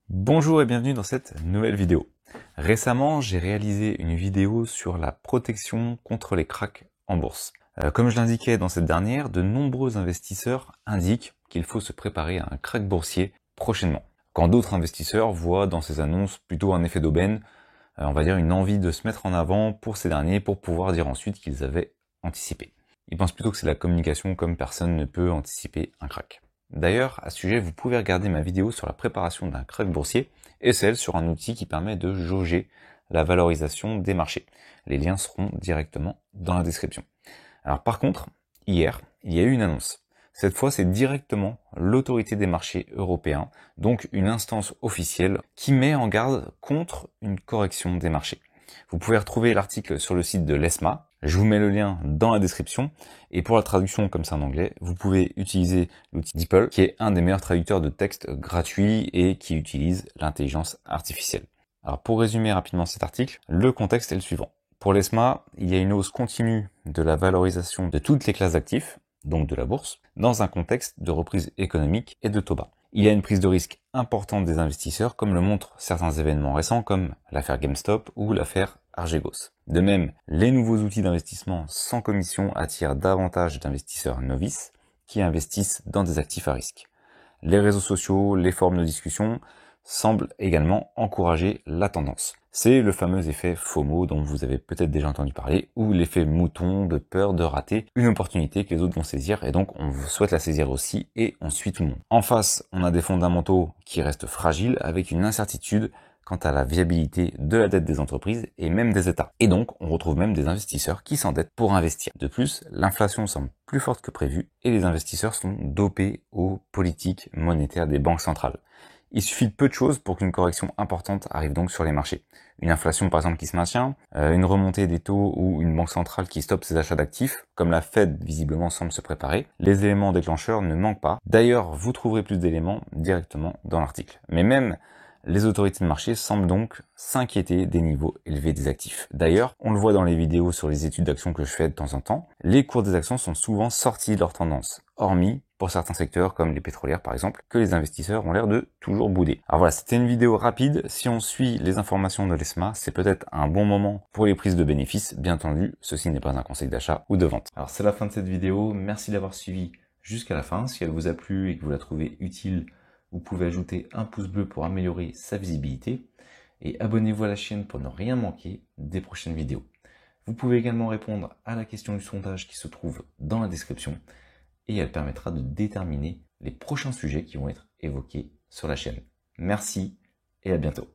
Bonjour et bienvenue dans cette nouvelle vidéo. Récemment, j'ai réalisé une vidéo sur la protection contre les cracks en bourse. Comme je l'indiquais dans cette dernière, de nombreux investisseurs indiquent qu'il faut se préparer à un crack boursier prochainement. Quand d'autres investisseurs voient dans ces annonces plutôt un effet d'aubaine, on va dire une envie de se mettre en avant pour ces derniers pour pouvoir dire ensuite qu'ils avaient anticipé. Ils pensent plutôt que c'est la communication comme personne ne peut anticiper un crack. D'ailleurs, à ce sujet, vous pouvez regarder ma vidéo sur la préparation d'un crack boursier et celle sur un outil qui permet de jauger la valorisation des marchés. Les liens seront directement dans la description. Alors par contre, hier, il y a eu une annonce. Cette fois, c'est directement l'autorité des marchés européens, donc une instance officielle qui met en garde contre une correction des marchés. Vous pouvez retrouver l'article sur le site de l'ESMA. Je vous mets le lien dans la description. Et pour la traduction, comme c'est en anglais, vous pouvez utiliser l'outil DeepL, qui est un des meilleurs traducteurs de texte gratuits et qui utilise l'intelligence artificielle. Alors pour résumer rapidement cet article, le contexte est le suivant. Pour l'ESMA, il y a une hausse continue de la valorisation de toutes les classes d'actifs, donc de la bourse, dans un contexte de reprise économique et de taux bas. Il y a une prise de risque importante des investisseurs, comme le montrent certains événements récents comme l'affaire GameStop ou l'affaire Archegos. De même, les nouveaux outils d'investissement sans commission attirent davantage d'investisseurs novices qui investissent dans des actifs à risque. Les réseaux sociaux, les forums de discussion semblent également encourager la tendance. C'est le fameux effet FOMO dont vous avez peut-être déjà entendu parler, ou l'effet mouton de peur de rater une opportunité que les autres vont saisir, et donc on souhaite la saisir aussi, et on suit tout le monde. En face, on a des fondamentaux qui restent fragiles, avec une incertitude quant à la viabilité de la dette des entreprises et même des États. Et donc, on retrouve même des investisseurs qui s'endettent pour investir. De plus, l'inflation semble plus forte que prévu, et les investisseurs sont dopés aux politiques monétaires des banques centrales. Il suffit de peu de choses pour qu'une correction importante arrive donc sur les marchés. Une inflation par exemple qui se maintient, une remontée des taux ou une banque centrale qui stoppe ses achats d'actifs, comme la Fed visiblement semble se préparer. Les éléments déclencheurs ne manquent pas. D'ailleurs, vous trouverez plus d'éléments directement dans l'article. Mais même les autorités de marché semblent donc s'inquiéter des niveaux élevés des actifs. D'ailleurs, on le voit dans les vidéos sur les études d'actions que je fais de temps en temps, les cours des actions sont souvent sortis de leur tendance, hormis pour certains secteurs comme les pétrolières par exemple, que les investisseurs ont l'air de toujours bouder. Alors voilà, c'était une vidéo rapide. Si on suit les informations de l'ESMA, c'est peut-être un bon moment pour les prises de bénéfices. Bien entendu, ceci n'est pas un conseil d'achat ou de vente. Alors c'est la fin de cette vidéo. Merci d'avoir suivi jusqu'à la fin. Si elle vous a plu et que vous la trouvez utile, vous pouvez ajouter un pouce bleu pour améliorer sa visibilité. Et abonnez-vous à la chaîne pour ne rien manquer des prochaines vidéos. Vous pouvez également répondre à la question du sondage qui se trouve dans la description. Et elle permettra de déterminer les prochains sujets qui vont être évoqués sur la chaîne. Merci et à bientôt.